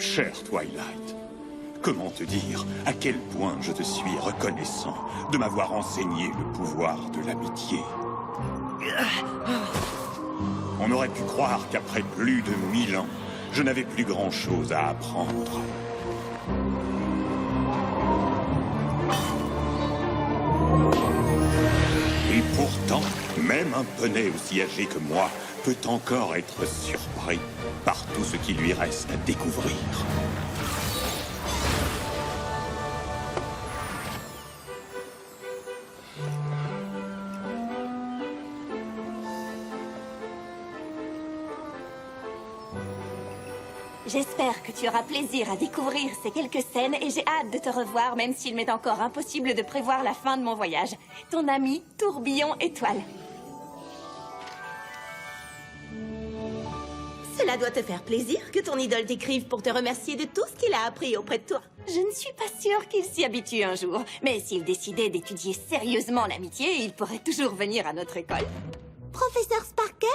Cher Twilight, comment te dire à quel point je te suis reconnaissant de m'avoir enseigné le pouvoir de l'amitié. On aurait pu croire qu'après plus de 1000 ans, je n'avais plus grand-chose à apprendre. Et pourtant, même un poney aussi âgé que moi peut encore être surpris par tout ce qui lui reste à découvrir. J'espère que tu auras plaisir à découvrir ces quelques scènes et j'ai hâte de te revoir, même s'il m'est encore impossible de prévoir la fin de mon voyage. Ton ami, Tourbillon Étoile. Cela doit te faire plaisir que ton idole t'écrive pour te remercier de tout ce qu'il a appris auprès de toi. Je ne suis pas sûre qu'il s'y habitue un jour, mais s'il décidait d'étudier sérieusement l'amitié, il pourrait toujours venir à notre école. Professeur Sparkle,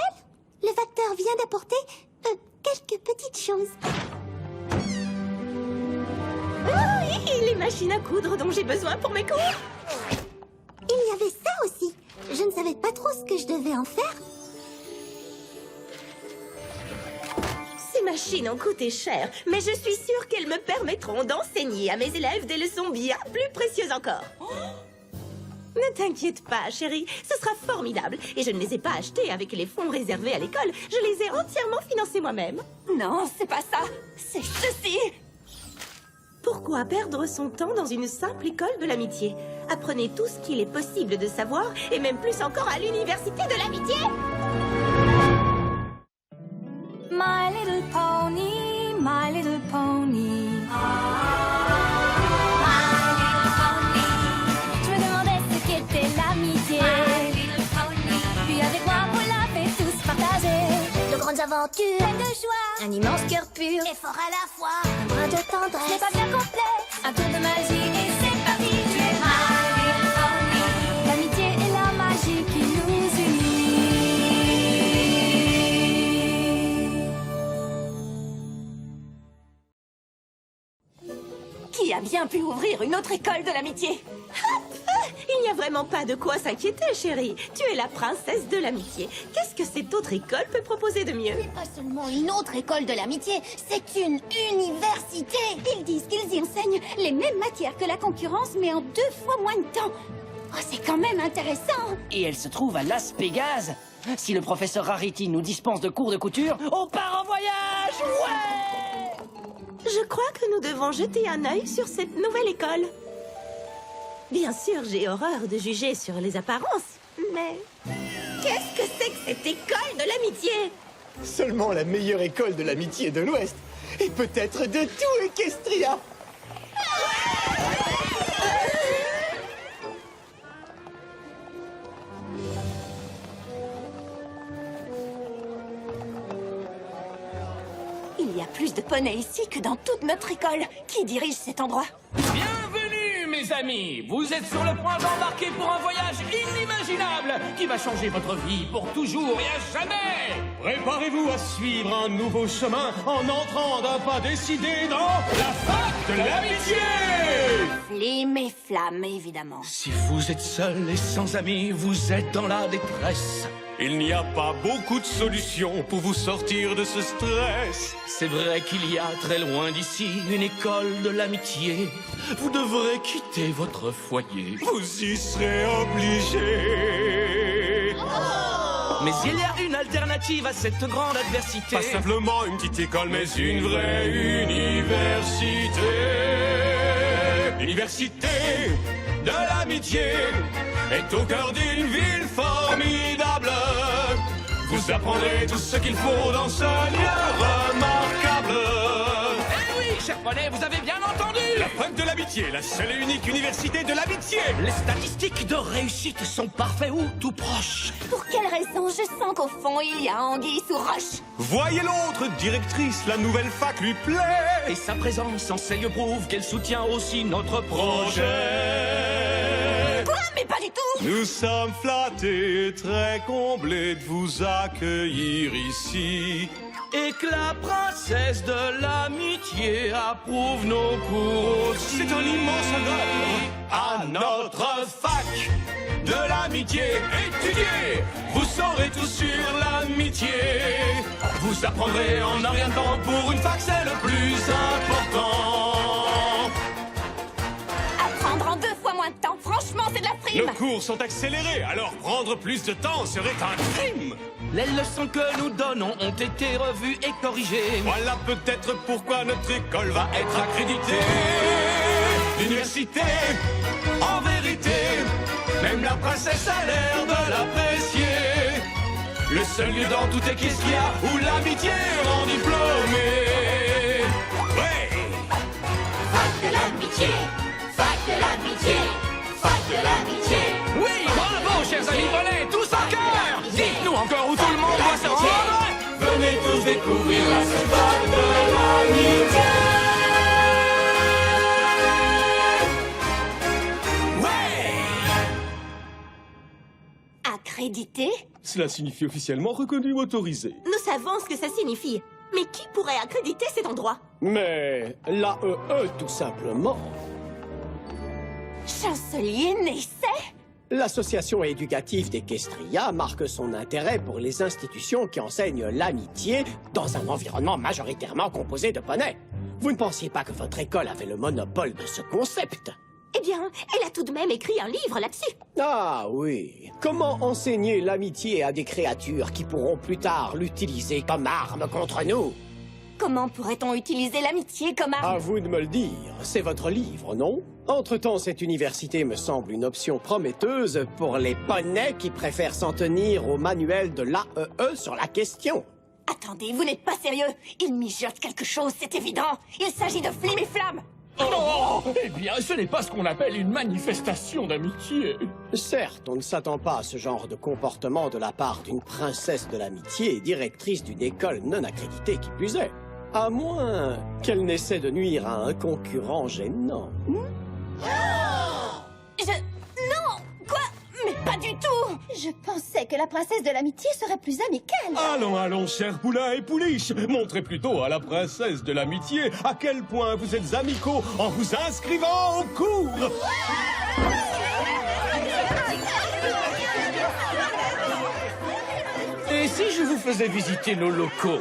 le facteur vient d'apporter quelques petites choses. Oh oui, les machines à coudre dont j'ai besoin pour mes cours. Il y avait ça aussi. Je ne savais pas trop ce que je devais en faire. Ces machines ont coûté cher, mais je suis sûre qu'elles me permettront d'enseigner à mes élèves des leçons bien plus précieuses encore. Ne t'inquiète pas, chérie, ce sera formidable. Et je ne les ai pas achetés avec les fonds réservés à l'école. Je les ai entièrement financés moi-même. Non, c'est pas ça. C'est ceci. Pourquoi perdre son temps dans une simple école de l'amitié? Apprenez tout ce qu'il est possible de savoir, et même plus encore à l'université de l'amitié. My little pony, my little pony. Grandes aventures, pleines de joie, un immense cœur pur et fort à la fois, un brin de tendresse, C'est pas bien complet. Un tour de magie et c'est parti. Tu es my little pony. L'amitié et la magie qui nous unit. Qui a bien pu ouvrir une autre école de l'amitié? Il n'y a vraiment pas de quoi s'inquiéter, chérie. Tu es la princesse de l'amitié. Qu'est-ce que cette autre école peut proposer de mieux? pas seulement une autre école de l'amitié, c'est une université. Ils disent qu'ils y enseignent les mêmes matières que la concurrence, mais en 2 fois moins de temps. Oh, c'est quand même intéressant. Et elle se trouve à Las Pégase. Si le professeur Rarity nous dispense de cours de couture, on part en voyage. Ouais! Je crois que nous devons jeter un œil sur cette nouvelle école. Bien sûr, j'ai horreur de juger sur les apparences, mais qu'est-ce que c'est que cette école de l'amitié? Seulement la meilleure école de l'amitié de l'Ouest. Et peut-être de tout Equestria. Il y a plus de poneys ici que dans toute notre école. Qui dirige cet endroit? Bienvenue, mes amis. Vous êtes sur le point d'embarquer pour un voyage inimaginable qui va changer votre vie pour toujours et à jamais. Préparez-vous à suivre un nouveau chemin en entrant d'un pas décidé dans la fac de l'amitié. Flim et flamme, évidemment. Si vous êtes seul et sans amis, vous êtes dans la détresse. Il n'y a pas beaucoup de solutions pour vous sortir de ce stress. C'est vrai qu'il y a très loin d'ici une école de l'amitié. Vous devrez quitter votre foyer. Vous y serez obligé. Mais il y a une alternative à cette grande adversité. Pas simplement une petite école, mais une vraie université. L'université de l'amitié est au cœur d'une ville formidable. Vous apprendrez tout ce qu'il faut dans ce lieu remarquable. Eh oui, cher poney, vous avez bien entendu. La fac de l'amitié, la seule et unique université de l'amitié. Les statistiques de réussite sont parfaites ou tout proches. Pour quelle raison? Je sens qu'au fond, il y a anguille sous roche. Voyez l'autre directrice, la nouvelle fac lui plaît. Et sa présence enseigne prouve qu'elle soutient aussi notre projet. Quoi? Mais pas du tout! Nous sommes flattés, très comblés de vous accueillir ici. Et que la princesse de l'amitié approuve nos cours aussi. C'est un immense honneur à notre fac de l'amitié. Étudiez, vous saurez tout sur l'amitié. Vous apprendrez en un rien de temps. Pour une fac, c'est le plus important. Apprendre en 2 fois moins de temps, franchement, c'est de la frime. Nos cours sont accélérés, alors prendre plus de temps serait un crime. Les leçons que nous donnons ont été revues et corrigées. Voilà peut-être pourquoi notre école va être accréditée. L'université, en vérité, même la princesse a l'air de l'apprécier. Le seul lieu dans toute Equestria où l'amitié rend diplômé. Ouais. Fac de l'amitié, fac de l'amitié, fac de l'amitié. Oui, bravo, chers amis volets, tous en cœur. Dites-nous encore où tout le monde doit se rendre. Venez tous découvrir la fac de l'amitié. Accrédité? Cela signifie officiellement reconnu ou autorisé. Nous savons ce que ça signifie. Mais qui pourrait accréditer cet endroit? Mais l'AEE, tout simplement. Chancelier Neisset? L'association éducative d'Equestria marque son intérêt pour les institutions qui enseignent l'amitié dans un environnement majoritairement composé de poneys. Vous ne pensiez pas que votre école avait le monopole de ce concept? Eh bien, elle a tout de même écrit un livre là-dessus. Ah oui. Comment enseigner l'amitié à des créatures qui pourront plus tard l'utiliser comme arme contre nous? Comment pourrait-on utiliser l'amitié comme arme? À vous de me le dire. C'est votre livre, non? Entre-temps, cette université me semble une option prometteuse pour les poneys qui préfèrent s'en tenir au manuel de l'AEE sur la question. Attendez, vous n'êtes pas sérieux? Il mijote quelque chose, c'est évident. Il s'agit de Flim et Flamme. Oh, eh bien, ce n'est pas ce qu'on appelle une manifestation d'amitié. Certes, on ne s'attend pas à ce genre de comportement de la part d'une princesse de l'amitié et directrice d'une école non accréditée qui plus est. À moins qu'elle n'essaie de nuire à un concurrent gênant. Non! Quoi? Mais pas du tout! Je pensais que la princesse de l'amitié serait plus amicale. Allons, allons, chers poulains et pouliches, montrez plutôt à la princesse de l'amitié à quel point vous êtes amicaux en vous inscrivant au cours. Et si je vous faisais visiter nos locaux?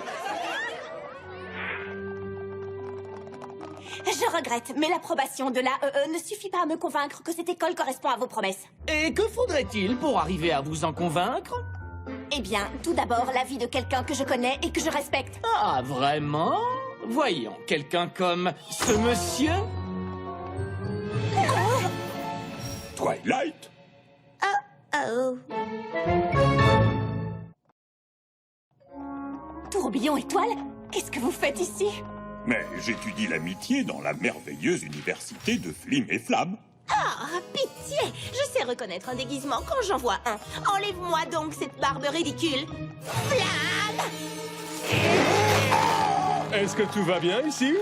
Je regrette, mais l'approbation de l'AEE ne suffit pas à me convaincre que cette école correspond à vos promesses. Et que faudrait-il pour arriver à vous en convaincre? Eh bien, tout d'abord, l'avis de quelqu'un que je connais et que je respecte. Ah, vraiment? Voyons, quelqu'un comme ce monsieur? Twilight? Oh. Tourbillon Étoile, qu'est-ce que vous faites ici? Mais j'étudie l'amitié dans la merveilleuse université de Flim et Flamme. Ah, pitié! Je sais reconnaître un déguisement quand j'en vois un. Enlève-moi donc cette barbe ridicule. Flamme! Est-ce que tout va bien ici?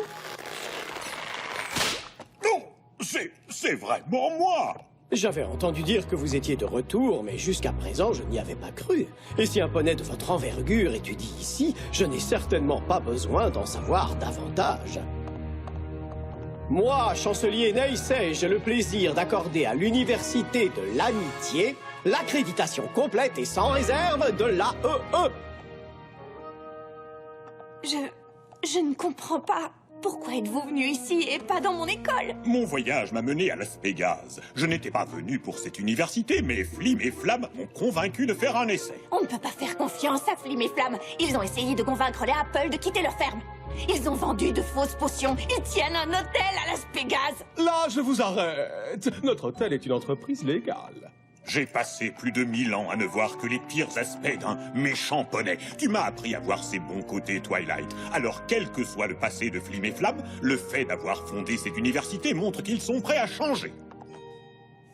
Non, c'est vraiment moi. J'avais entendu dire que vous étiez de retour, mais jusqu'à présent, je n'y avais pas cru. Et si un poney de votre envergure étudie ici, je n'ai certainement pas besoin d'en savoir davantage. Moi, chancelier Neisset, j'ai le plaisir d'accorder à l'université de l'amitié l'accréditation complète et sans réserve de l'AEE. Je ne comprends pas. Pourquoi êtes-vous venu ici et pas dans mon école? Mon voyage m'a mené à Las Pégase. Je n'étais pas venu pour cette université, mais Flim et Flamme m'ont convaincu de faire un essai. On ne peut pas faire confiance à Flim et Flamme. Ils ont essayé de convaincre les Apple de quitter leur ferme. Ils ont vendu de fausses potions. Ils tiennent un hôtel à Las Pégase. Là, je vous arrête. Notre hôtel est une entreprise légale. J'ai passé plus de 1000 ans à ne voir que les pires aspects d'un méchant poney. Tu m'as appris à voir ses bons côtés, Twilight. Alors, quel que soit le passé de Flim et Flamme, le fait d'avoir fondé cette université montre qu'ils sont prêts à changer.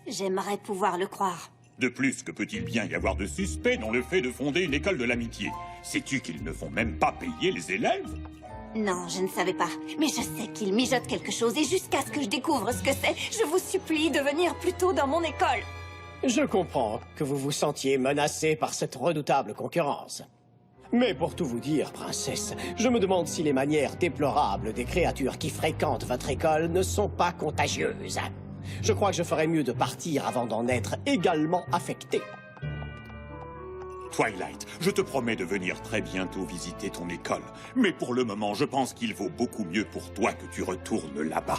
J'aimerais pouvoir le croire. De plus, que peut-il bien y avoir de suspect dans le fait de fonder une école de l'amitié? Sais-tu qu'ils ne font même pas payer les élèves? Non, je ne savais pas. Mais je sais qu'ils mijotent quelque chose et jusqu'à ce que je découvre ce que c'est, je vous supplie de venir plus tôt dans mon école. Je comprends que vous vous sentiez menacé par cette redoutable concurrence. Mais pour tout vous dire, princesse, je me demande si les manières déplorables des créatures qui fréquentent votre école ne sont pas contagieuses. Je crois que je ferais mieux de partir avant d'en être également affecté. Twilight, je te promets de venir très bientôt visiter ton école. Mais pour le moment, je pense qu'il vaut beaucoup mieux pour toi que tu retournes là-bas.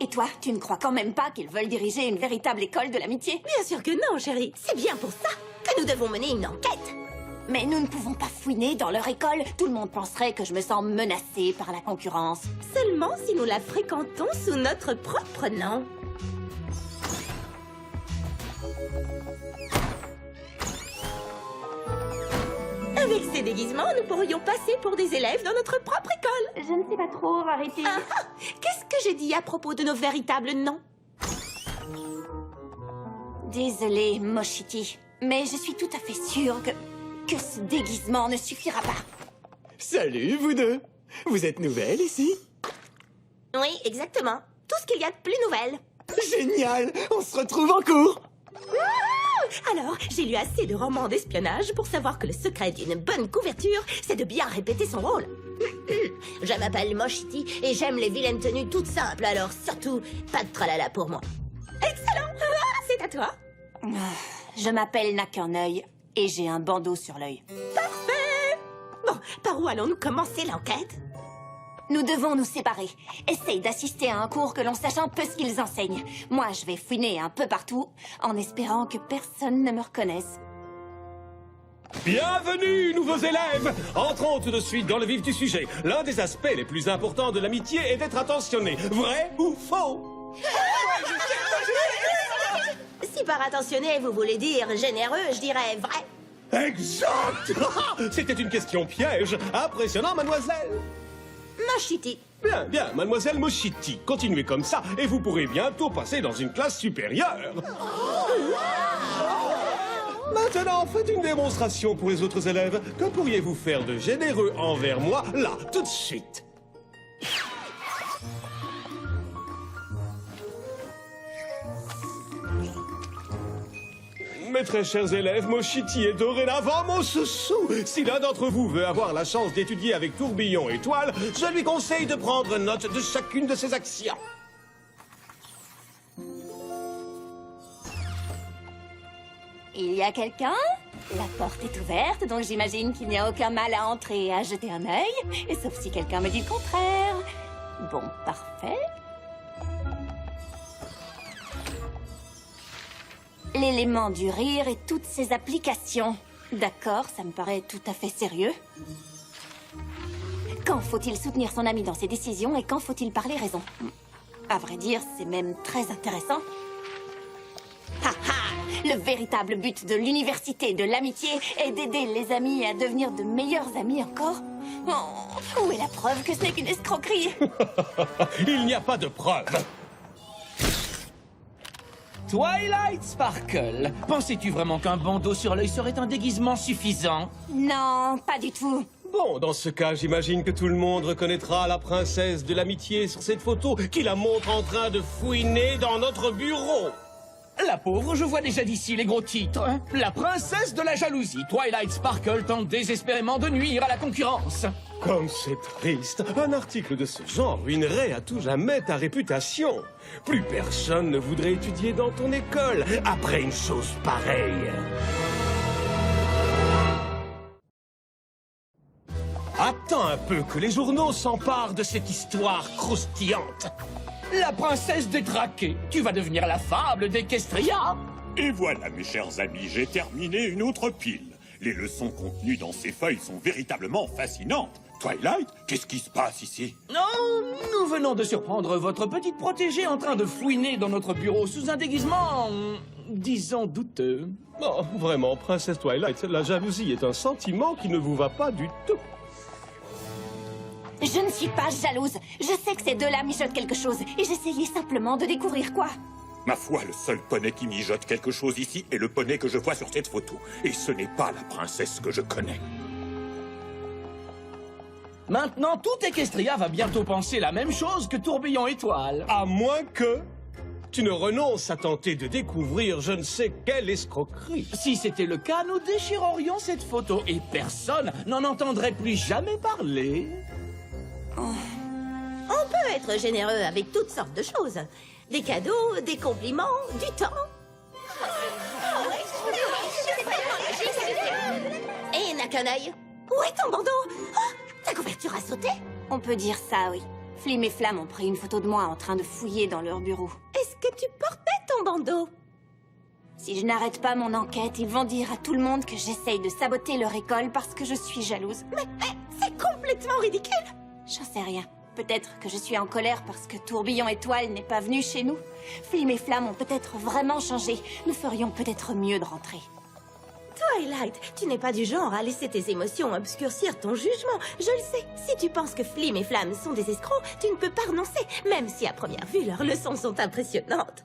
Et toi, tu ne crois quand même pas qu'ils veulent diriger une véritable école de l'amitié? Bien sûr que non, chérie. C'est bien pour ça que nous devons mener une enquête. Mais nous ne pouvons pas fouiner dans leur école. Tout le monde penserait que je me sens menacée par la concurrence. Seulement si nous la fréquentons sous notre propre nom. Avec ces déguisements, nous pourrions passer pour des élèves dans notre propre école. Je ne sais pas trop, Rarity. Ah, qu'est-ce que j'ai dit à propos de nos véritables noms? Désolée, Moshiti, mais je suis tout à fait sûre que ce déguisement ne suffira pas. Salut, vous deux. Vous êtes nouvelles ici? Oui, exactement. Tout ce qu'il y a de plus nouvelle. Génial! On se retrouve en cours! Alors, j'ai lu assez de romans d'espionnage pour savoir que le secret d'une bonne couverture, c'est de bien répéter son rôle. Je m'appelle Moshiti et j'aime les vilaines tenues toutes simples, alors surtout, pas de tralala pour moi. Excellent! C'est à toi. Je m'appelle N'a qu'un œil et j'ai un bandeau sur l'œil. Parfait! Bon, par où allons-nous commencer l'enquête? Nous devons nous séparer. Essaye d'assister à un cours que l'on sache un peu ce qu'ils enseignent. Moi, je vais fouiner un peu partout, en espérant que personne ne me reconnaisse. Bienvenue, nouveaux élèves! Entrons tout de suite dans le vif du sujet. L'un des aspects les plus importants de l'amitié est d'être attentionné. Vrai ou faux? Si par attentionné, vous voulez dire généreux, je dirais vrai. Exact! C'était une question piège. Impressionnant, mademoiselle. Moshiti. Bien, bien, mademoiselle Moshiti. Continuez comme ça et vous pourrez bientôt passer dans une classe supérieure. Maintenant, faites une démonstration pour les autres élèves. Que pourriez-vous faire de généreux envers moi, là, tout de suite? Mes très chers élèves, Moshiti est dorénavant mon chouchou. Si l'un d'entre vous veut avoir la chance d'étudier avec Tourbillon et Toile, je lui conseille de prendre note de chacune de ses actions. Il y a quelqu'un? La porte est ouverte, donc j'imagine qu'il n'y a aucun mal à entrer et à jeter un œil. Et sauf si quelqu'un me dit le contraire. Bon, parfait. L'élément du rire et toutes ses applications. D'accord, ça me paraît tout à fait sérieux. Quand faut-il soutenir son ami dans ses décisions et quand faut-il parler raison? À vrai dire, c'est même très intéressant. Ha ha! Le véritable but de l'université de l'amitié est d'aider les amis à devenir de meilleurs amis encore. Oh, où est la preuve que ce n'est qu'une escroquerie? Il n'y a pas de preuve. Twilight Sparkle, pensais-tu vraiment qu'un bandeau sur l'œil serait un déguisement suffisant? Non, pas du tout. Bon, dans ce cas, j'imagine que tout le monde reconnaîtra la princesse de l'amitié sur cette photo qui la montre en train de fouiner dans notre bureau. La pauvre, je vois déjà d'ici les gros titres. La princesse de la jalousie, Twilight Sparkle tente désespérément de nuire à la concurrence. Comme c'est triste, un article de ce genre ruinerait à tout jamais ta réputation. Plus personne ne voudrait étudier dans ton école après une chose pareille. Attends un peu que les journaux s'emparent de cette histoire croustillante. La princesse détraquée, tu vas devenir la fable d'Equestria. Et voilà, mes chers amis, j'ai terminé une autre pile. Les leçons contenues dans ces feuilles sont véritablement fascinantes. Twilight, qu'est-ce qui se passe ici? Non, nous venons de surprendre votre petite protégée en train de fouiner dans notre bureau sous un déguisement, disons, douteux. Oh, vraiment, princesse Twilight, la jalousie est un sentiment qui ne vous va pas du tout. Je ne suis pas jalouse. Je sais que ces deux-là mijotent quelque chose. Et j'essayais simplement de découvrir quoi. Ma foi, le seul poney qui mijote quelque chose ici est le poney que je vois sur cette photo. Et ce n'est pas la princesse que je connais. Maintenant, tout Equestria va bientôt penser la même chose que Tourbillon Étoile. À moins que... tu ne renonces à tenter de découvrir je ne sais quelle escroquerie. Si c'était le cas, nous déchirerions cette photo et personne n'en entendrait plus jamais parler. On peut être généreux avec toutes sortes de choses. Des cadeaux, des compliments, du temps. Et n'a qu'un œil. Où est ton bandeau? Oh, ta couverture a sauté? On peut dire ça, oui. Flim et Flamme ont pris une photo de moi en train de fouiller dans leur bureau. Est-ce que tu portais ton bandeau? Si je n'arrête pas mon enquête, ils vont dire à tout le monde que j'essaye de saboter leur école parce que je suis jalouse. Mais c'est complètement ridicule. J'en sais rien. Peut-être que je suis en colère parce que Tourbillon Étoile n'est pas venu chez nous. Flim et Flamme ont peut-être vraiment changé. Nous ferions peut-être mieux de rentrer. Twilight, tu n'es pas du genre à laisser tes émotions obscurcir ton jugement. Je le sais. Si tu penses que Flim et Flamme sont des escrocs, tu ne peux pas renoncer, même si à première vue leurs leçons sont impressionnantes.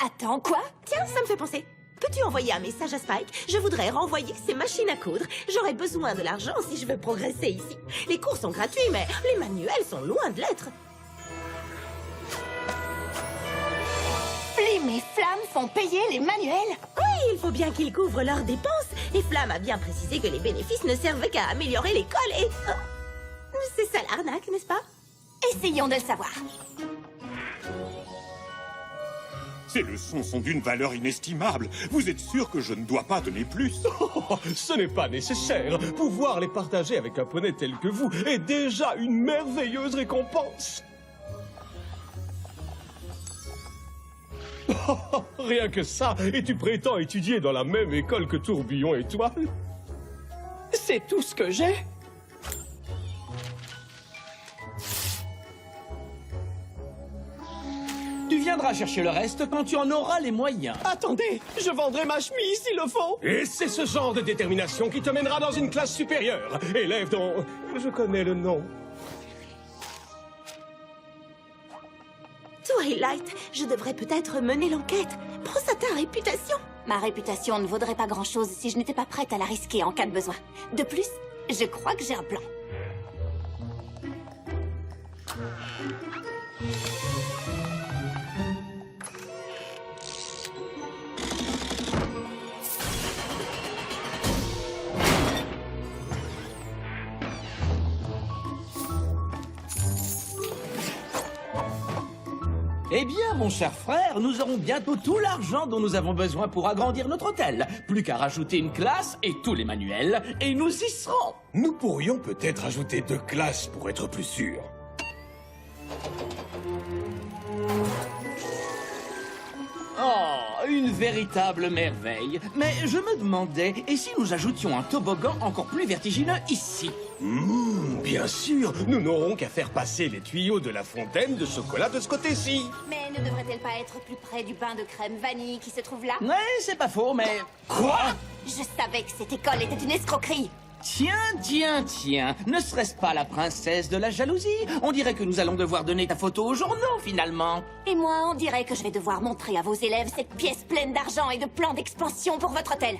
Attends, quoi? Tiens, ça me fait penser. Peux-tu envoyer un message à Spike? Je voudrais renvoyer ces machines à coudre. J'aurais besoin de l'argent si je veux progresser ici. Les cours sont gratuits, mais les manuels sont loin de l'être. Flim et Flamme font payer les manuels? Oui, il faut bien qu'ils couvrent leurs dépenses. Et Flamme a bien précisé que les bénéfices ne servaient qu'à améliorer l'école et... Oh, c'est ça l'arnaque, n'est-ce pas? Essayons de le savoir. Ces leçons sont d'une valeur inestimable. Vous êtes sûr que je ne dois pas donner plus? Oh, ce n'est pas nécessaire. Pouvoir les partager avec un poney tel que vous est déjà une merveilleuse récompense. Oh, rien que ça, et tu prétends étudier dans la même école que Tourbillon Étoile? C'est tout ce que j'ai. Tu viendras chercher le reste quand tu en auras les moyens. Attendez, je vendrai ma chemise s'il le faut. Et c'est ce genre de détermination qui te mènera dans une classe supérieure. Élève dont je connais le nom. Twilight, je devrais peut-être mener l'enquête. Pense à ta réputation. Ma réputation ne vaudrait pas grand-chose si je n'étais pas prête à la risquer en cas de besoin. De plus, je crois que j'ai un plan. Eh bien, mon cher frère, nous aurons bientôt tout l'argent dont nous avons besoin pour agrandir notre hôtel. Plus qu'à rajouter une classe et tous les manuels, et nous y serons. Nous pourrions peut-être ajouter 2 classes pour être plus sûrs. Oh, une véritable merveille. Mais je me demandais, et si nous ajoutions un toboggan encore plus vertigineux ici? Bien sûr, nous n'aurons qu'à faire passer les tuyaux de la fontaine de chocolat de ce côté-ci. Mais ne devrait-elle pas être plus près du bain de crème vanille qui se trouve là? Ouais, c'est pas faux, mais... Quoi? Je savais que cette école était une escroquerie. Tiens, ne serait-ce pas la princesse de la jalousie? On dirait que nous allons devoir donner ta photo aux journaux, finalement. Et moi, on dirait que je vais devoir montrer à vos élèves cette pièce pleine d'argent et de plans d'expansion pour votre hôtel.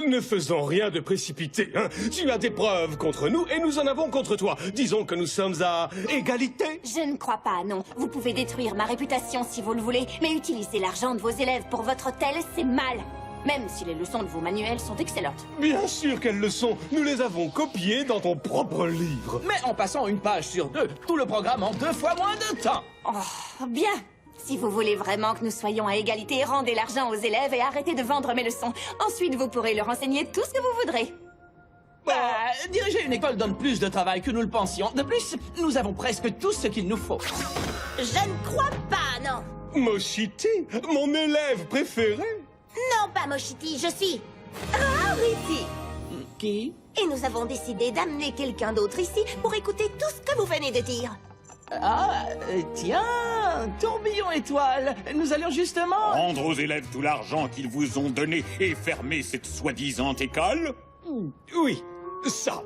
Ne faisons rien de précipité, hein. Tu as des preuves contre nous et nous en avons contre toi. Disons que nous sommes à égalité. Je ne crois pas, non. Vous pouvez détruire ma réputation si vous le voulez, mais utiliser l'argent de vos élèves pour votre hôtel, c'est mal. Même si les leçons de vos manuels sont excellentes. Bien sûr qu'elles le sont. Nous les avons copiées dans ton propre livre. Mais en passant une page sur 2, tout le programme en 2 fois moins de temps. Oh, bien. Si vous voulez vraiment que nous soyons à égalité, rendez l'argent aux élèves et arrêtez de vendre mes leçons. Ensuite, vous pourrez leur enseigner tout ce que vous voudrez. Diriger une école donne plus de travail que nous le pensions. De plus, nous avons presque tout ce qu'il nous faut. Je ne crois pas, non. Moshiti, mon élève préféré. Non, pas Moshiti, je suis Rarity. Qui? Et nous avons décidé d'amener quelqu'un d'autre ici pour écouter tout ce que vous venez de dire. Ah, tiens, Tourbillon Étoile, nous allions justement... Rendre aux élèves tout l'argent qu'ils vous ont donné et fermer cette soi-disant école? Oui, ça.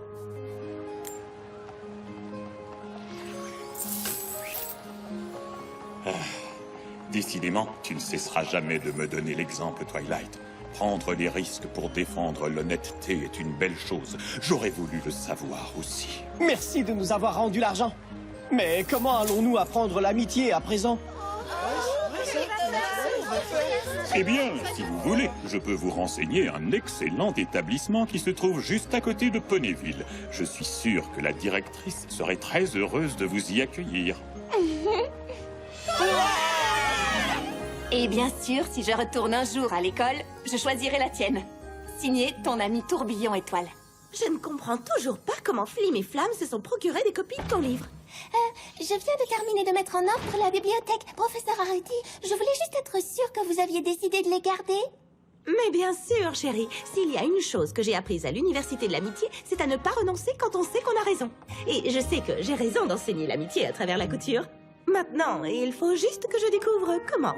Décidément, tu ne cesseras jamais de me donner l'exemple, Twilight. Prendre des risques pour défendre l'honnêteté est une belle chose. J'aurais voulu le savoir aussi. Merci de nous avoir rendu l'argent. Mais comment allons-nous apprendre l'amitié à présent? Eh bien, si vous voulez, je peux vous renseigner un excellent établissement qui se trouve juste à côté de Ponyville. Je suis sûr que la directrice serait très heureuse de vous y accueillir. Et bien sûr, si je retourne un jour à l'école, je choisirai la tienne. Signé ton ami Tourbillon Étoile. Je ne comprends toujours pas comment Flim et Flamme se sont procurés des copies de ton livre. Je viens de terminer de mettre en ordre la bibliothèque. Professeur Harity, je voulais juste être sûre que vous aviez décidé de les garder. Mais bien sûr, chérie, s'il y a une chose que j'ai apprise à l'Université de l'Amitié, c'est à ne pas renoncer quand on sait qu'on a raison. Et je sais que j'ai raison d'enseigner l'amitié à travers la couture. Maintenant, il faut juste que je découvre comment.